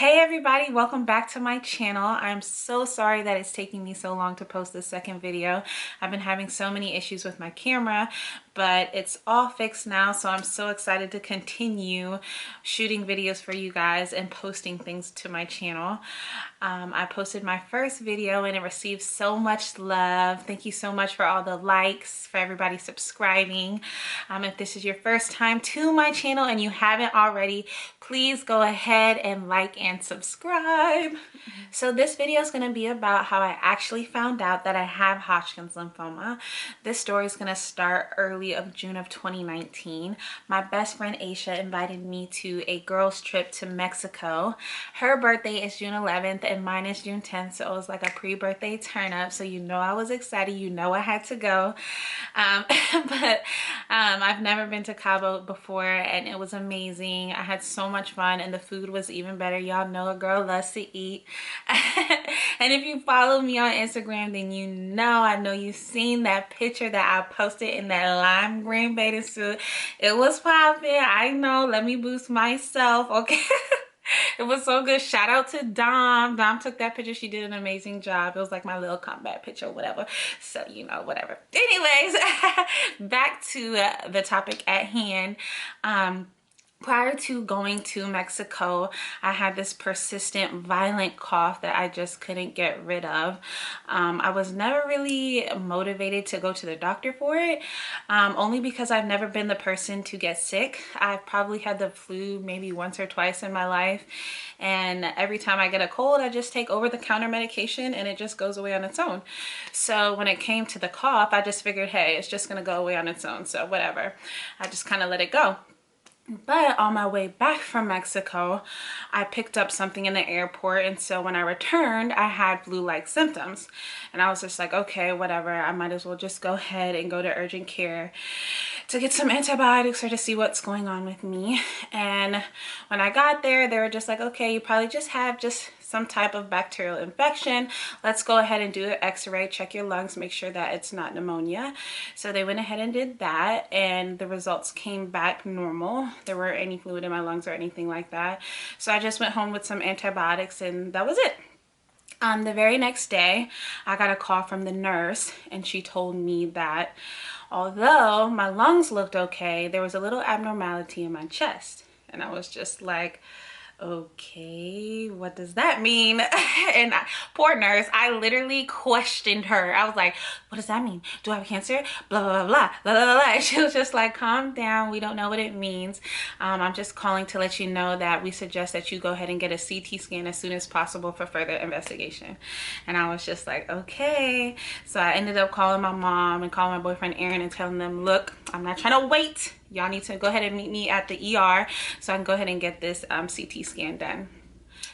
Hey everybody, welcome back to my channel. I'm so sorry that it's taking me so long to post this second video. I've been having so many issues with my camera, but it's all fixed now, so I'm so excited to continue shooting videos for you guys and posting things to my channel. I posted my first video and it received so much love. Thank you so much for all the likes, for everybody subscribing. If this is your first time to my channel and you haven't already, please go ahead and like and subscribe. So this video is going to be about how I actually found out that I have Hodgkin's lymphoma. This story is going to start early of June of 2019. My best friend Aisha invited me to a girls trip to Mexico. Her birthday is June 11th and mine is June 10th, so it was like a pre-birthday turn up. So you know I was excited, you know I had to go. But I've never been to Cabo before and it was amazing. I had so much fun and the food was even better. Y'all know a girl loves to eat. And if you follow me on Instagram, then you know, I know you've seen that picture that I posted in that lime green bathing suit. It was popping. I know, let me boost myself, okay? It was so good. Shout out to Dom. Dom took that picture. She did an amazing job. It was like my little comeback picture or whatever. So, you know, whatever. Anyways, back to the topic at hand. Prior to going to Mexico, I had this persistent violent cough that I just couldn't get rid of. I was never really motivated to go to the doctor for it, only because I've never been the person to get sick. I've probably had the flu maybe once or twice in my life, and every time I get a cold, I just take over-the-counter medication and it just goes away on its own. So when it came to the cough, I just figured, hey, it's just gonna go away on its own, so whatever. I just kind of let it go. But on my way back from Mexico, I picked up something in the airport, and so when I returned, I had flu-like symptoms. And I was just like, okay, whatever, I might as well just go ahead and go to urgent care to get some antibiotics or to see what's going on with me. And when I got there, they were just like, okay, you probably just have some type of bacterial infection. Let's go ahead and do an x-ray, check your lungs, make sure that it's not pneumonia. So they went ahead and did that, and the results came back normal. There weren't any fluid in my lungs or anything like that. So I just went home with some antibiotics and that was it. The very next day, I got a call from the nurse and she told me that although my lungs looked okay, there was a little abnormality in my chest. And I was just like, okay, what does that mean? And poor nurse, I literally questioned her. I was like, what does that mean? Do I have cancer? Blah, blah, blah, blah, blah, blah, blah. And she was just like, calm down. We don't know what it means. I'm just calling to let you know that we suggest that you go ahead and get a CT scan as soon as possible for further investigation. And I was just like, okay. So I ended up calling my mom and calling my boyfriend Aaron and telling them, look, I'm not trying to wait. Y'all need to go ahead and meet me at the ER so I can go ahead and get this CT scan done.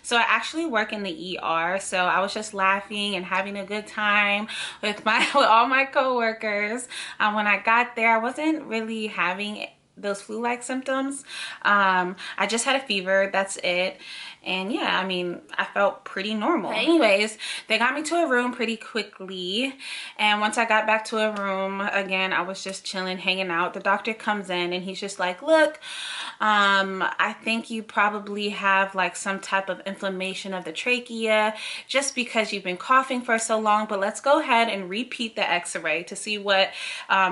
So I actually work in the ER, so I was just laughing and having a good time with all my coworkers. When I got there, I wasn't really having those flu-like symptoms. I just had a fever, that's it. And yeah, I mean, I felt pretty normal. But anyways, they got me to a room pretty quickly. And once I got back to a room, again, I was just chilling, hanging out. The doctor comes in and he's just like, look, I think you probably have like some type of inflammation of the trachea just because you've been coughing for so long. But let's go ahead and repeat the x-ray to see what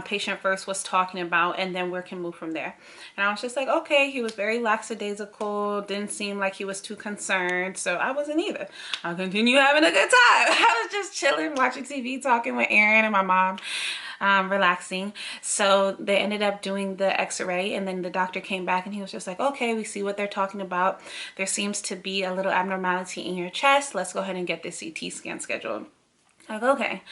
patient first was talking about, and then we can move from there. And I was just like, okay. He was very lackadaisical, didn't seem like he was too concerned, so I wasn't either. I'll continue having a good time. I was just chilling, watching TV, talking with Aaron and my mom, relaxing. So they ended up doing the x-ray, and then the doctor came back and he was just like, okay, we see what they're talking about. There seems to be a little abnormality in your chest. Let's go ahead and get this CT scan scheduled. Like, okay.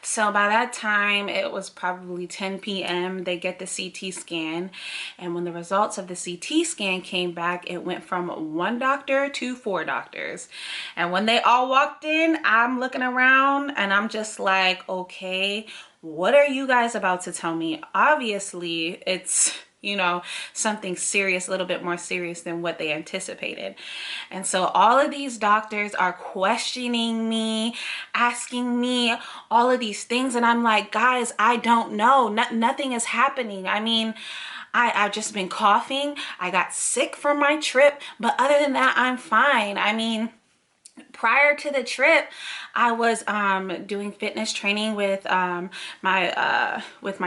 So by that time, it was probably 10 p.m. They get the CT scan, and when the results of the CT scan came back, it went from 1 doctor to 4 doctors. And when they all walked in, I'm looking around and I'm just like, okay, what are you guys about to tell me? Obviously, it's, you know, something serious, a little bit more serious than what they anticipated. And so all of these doctors are questioning me, asking me all of these things. And I'm like, guys, I don't know. Nothing is happening. I mean, I've just been coughing. I got sick from my trip, but other than that, I'm fine. I mean, prior to the trip, I was doing fitness training with my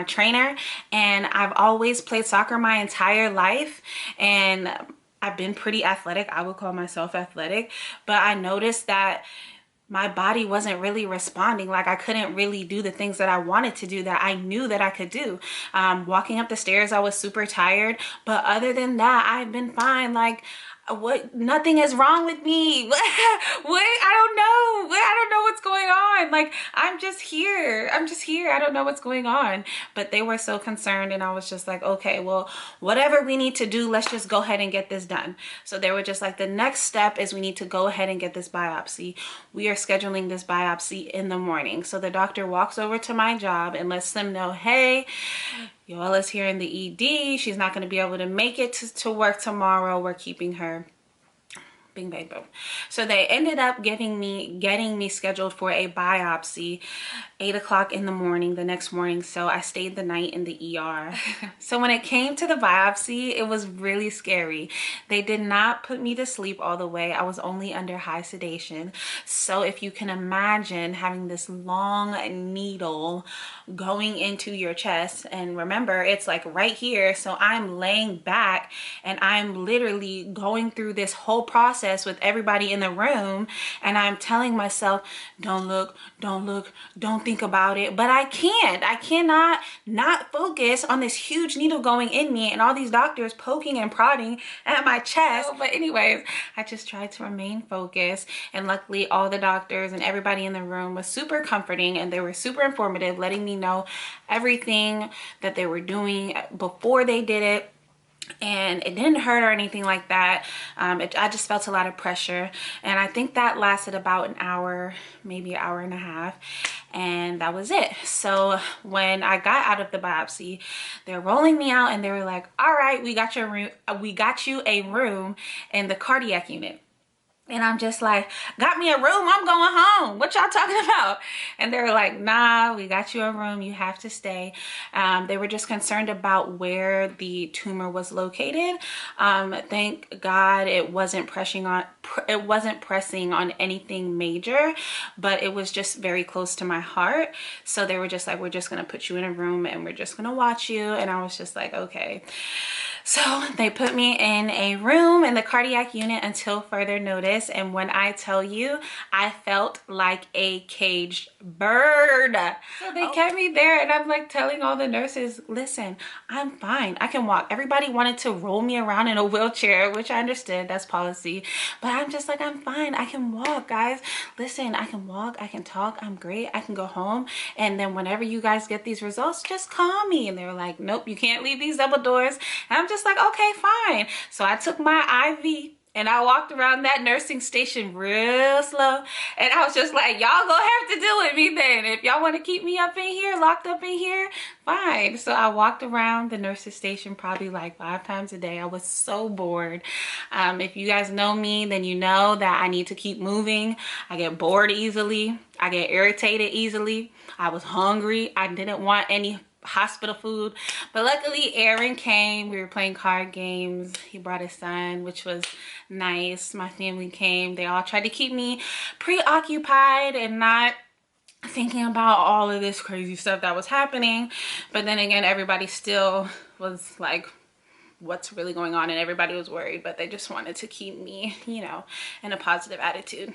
trainer, and I've always played soccer my entire life, and I've been pretty athletic. I would call myself athletic, but I noticed that my body wasn't really responding. Like, I couldn't really do the things that I wanted to do that I knew that I could do. Walking up the stairs, I was super tired, but other than that, I've been fine. Like, what, nothing is wrong with me. What, I don't know what's going on. Like, I'm just here. I don't know what's going on. But they were so concerned, and I was just like, okay, well, whatever we need to do, let's just go ahead and get this done. So they were just like, the next step is we need to go ahead and get this biopsy. We are scheduling this biopsy in the morning. So the doctor walks over to my job and lets them know, hey, Yoela's here in the ED. She's not going to be able to make it to work tomorrow. We're keeping her. Bing, bang, boom. So they ended up getting me scheduled for a biopsy 8 o'clock in the morning, the next morning. So I stayed the night in the ER. So when it came to the biopsy, it was really scary. They did not put me to sleep all the way. I was only under high sedation. So if you can imagine having this long needle going into your chest, and remember, it's like right here. So I'm laying back and I'm literally going through this whole process with everybody in the room, and I'm telling myself, don't look, don't think about it. But I cannot not focus on this huge needle going in me and all these doctors poking and prodding at my chest. But anyways, I just tried to remain focused, and luckily all the doctors and everybody in the room was super comforting, and they were super informative, letting me know everything that they were doing before they did it. And it didn't hurt or anything like that. I just felt a lot of pressure, and I think that lasted about an hour, maybe an hour and a half, and that was it. So when I got out of the biopsy, they're rolling me out, and they were like, all right, we got you a room in the cardiac unit. And I'm just like, got me a room, I'm going home. What y'all talking about? And they were like, nah, we got you a room, you have to stay. They were just concerned about where the tumor was located. Thank God it wasn't pressing on anything major, but it was just very close to my heart. So they were just like, we're just gonna put you in a room and we're just gonna watch you. And I was just like, okay. So they put me in a room in the cardiac unit until further notice. And when I tell you, I felt like a caged bird. So they kept me there, and I'm like telling all the nurses, listen, I'm fine. I can walk. Everybody wanted to roll me around in a wheelchair, which I understood, that's policy. But I'm just like, I'm fine. I can walk, guys. Listen, I can walk. I can talk. I'm great. I can go home. And then whenever you guys get these results, just call me. And they were like, nope, you can't leave these double doors. And I'm just like, okay, fine. So I took my IV and I walked around that nursing station real slow. And I was just like, y'all gonna have to deal with me then. If y'all want to keep me up in here, locked up in here, fine. So I walked around the nurse's station probably like 5 times a day. I was so bored. If you guys know me, then you know that I need to keep moving. I get bored easily. I get irritated easily. I was hungry. I didn't want any hospital food, but luckily Aaron came. We were playing card games. He brought his son, which was nice. My family came. They all tried to keep me preoccupied and not thinking about all of this crazy stuff that was happening. But then again, everybody still was like, what's really going on? And everybody was worried, but they just wanted to keep me, you know, in a positive attitude.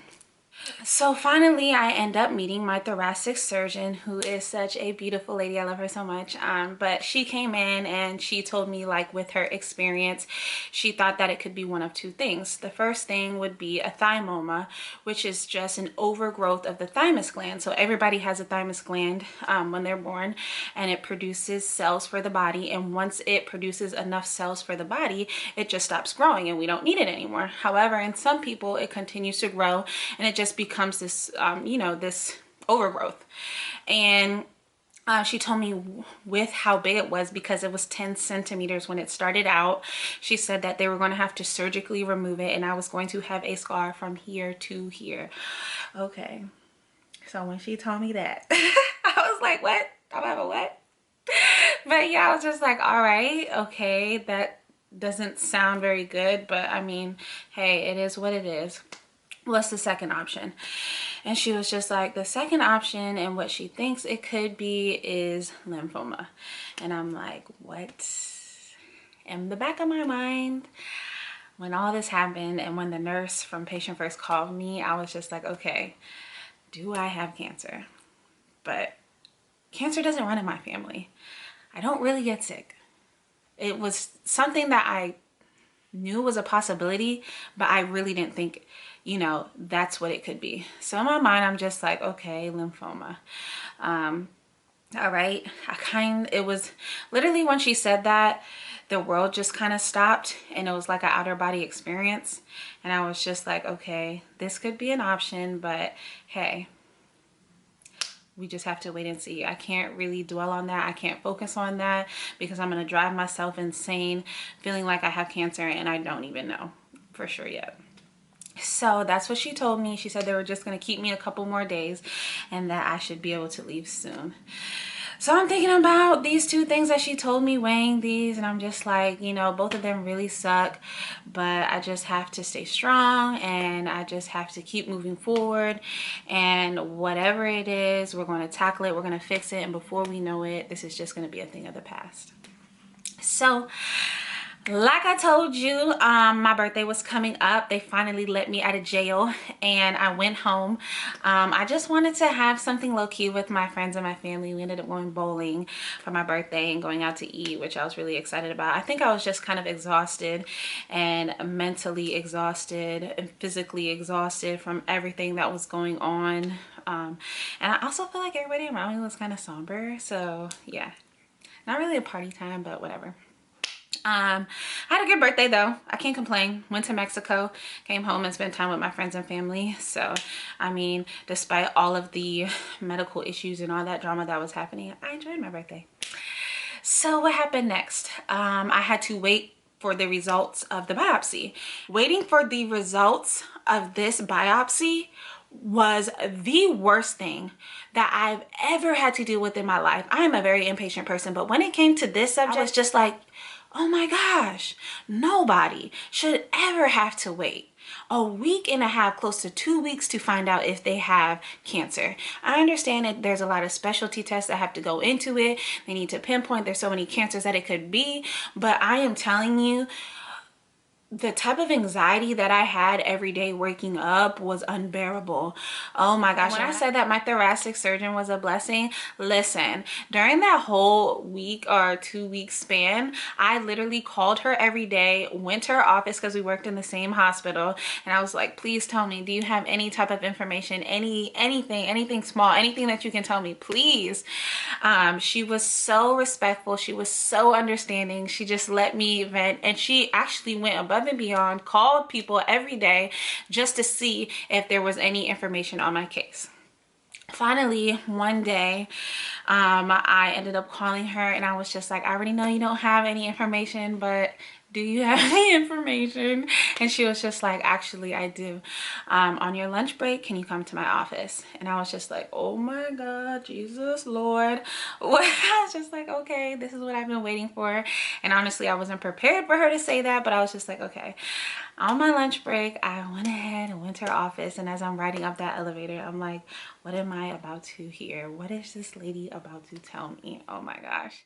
So finally, I end up meeting my thoracic surgeon, who is such a beautiful lady. I love her so much. But she came in and she told me, like, with her experience, she thought that it could be one of 2 things. The first thing would be a thymoma, which is just an overgrowth of the thymus gland. So everybody has a thymus gland when they're born, and it produces cells for the body. And once it produces enough cells for the body, it just stops growing and we don't need it anymore. However, in some people, it continues to grow, and it just becomes this, you know, this overgrowth. And she told me with how big it was, because it was 10 centimeters when it started out, she said that they were going to have to surgically remove it, and I was going to have a scar from here to here. Okay. So when she told me that, I was like, what? I'll have a what? But yeah, I was just like, all right, okay, that doesn't sound very good, but I mean, hey, it is what it is. What's the second option? And she was just like, the second option and what she thinks it could be is lymphoma. And I'm like, what? In the back of my mind, when all this happened and when the nurse from Patient First called me, I was just like, okay, do I have cancer? But cancer doesn't run in my family. I don't really get sick. It was something that I knew was a possibility, but I really didn't think, you know, that's what it could be. So in my mind, I'm just like, okay, lymphoma. All right. It was literally when she said that, the world just kind of stopped and it was like an outer body experience. And I was just like, okay, this could be an option, but hey, we just have to wait and see. I can't really dwell on that. I can't focus on that because I'm going to drive myself insane feeling like I have cancer and I don't even know for sure yet. So that's what she told me. She said they were just going to keep me a couple more days and that I should be able to leave soon. So I'm thinking about these two things that she told me, weighing these, and I'm just like, you know, both of them really suck, but I just have to stay strong and I just have to keep moving forward, and whatever it is, we're going to tackle it, we're going to fix it, and before we know it, this is just going to be a thing of the past. So like I told you, my birthday was coming up. They finally let me out of jail and I went home. I just wanted to have something low-key with my friends and my family. We ended up going bowling for my birthday and going out to eat, which I was really excited about. I think I was just kind of exhausted and mentally exhausted and physically exhausted from everything that was going on. And I also feel like everybody around me was kind of somber. So yeah, not really a party time, but whatever. I had a good birthday though. I can't complain. Went to Mexico, came home and spent time with my friends and family. So, I mean, despite all of the medical issues and all that drama that was happening, I enjoyed my birthday. So what happened next? I had to wait for the results of the biopsy. Waiting for the results of this biopsy was the worst thing that I've ever had to deal with in my life. I am a very impatient person, but when it came to this subject, I was just like, oh my gosh, nobody should ever have to wait a week and a half, close to 2 weeks to find out if they have cancer. I understand that there's a lot of specialty tests that have to go into it. They need to pinpoint there's so many cancers that it could be, but I am telling you, the type of anxiety that I had every day waking up was unbearable. Oh my gosh. When I said that my thoracic surgeon was a blessing, listen, during that whole week or 2 week span, I literally called her every day, went to her office because we worked in the same hospital, and I was like, please tell me, do you have any type of information, anything small, anything that you can tell me, please. She was so respectful. She was so understanding. She just let me vent, and she actually went above and beyond, called people every day just to see if there was any information on my case. Finally, one day, I ended up calling her and I was just like, I already know you don't have any information, but do you have any information? And she was just like, actually, I do. On your lunch break, can you come to my office? And I was just like, oh my God, Jesus, Lord. I was just like, okay, this is what I've been waiting for. And honestly, I wasn't prepared for her to say that, but I was just like, okay. On my lunch break, I went ahead and went to her office. And as I'm riding up that elevator, I'm like, what am I about to hear? What is this lady about to tell me? Oh my gosh.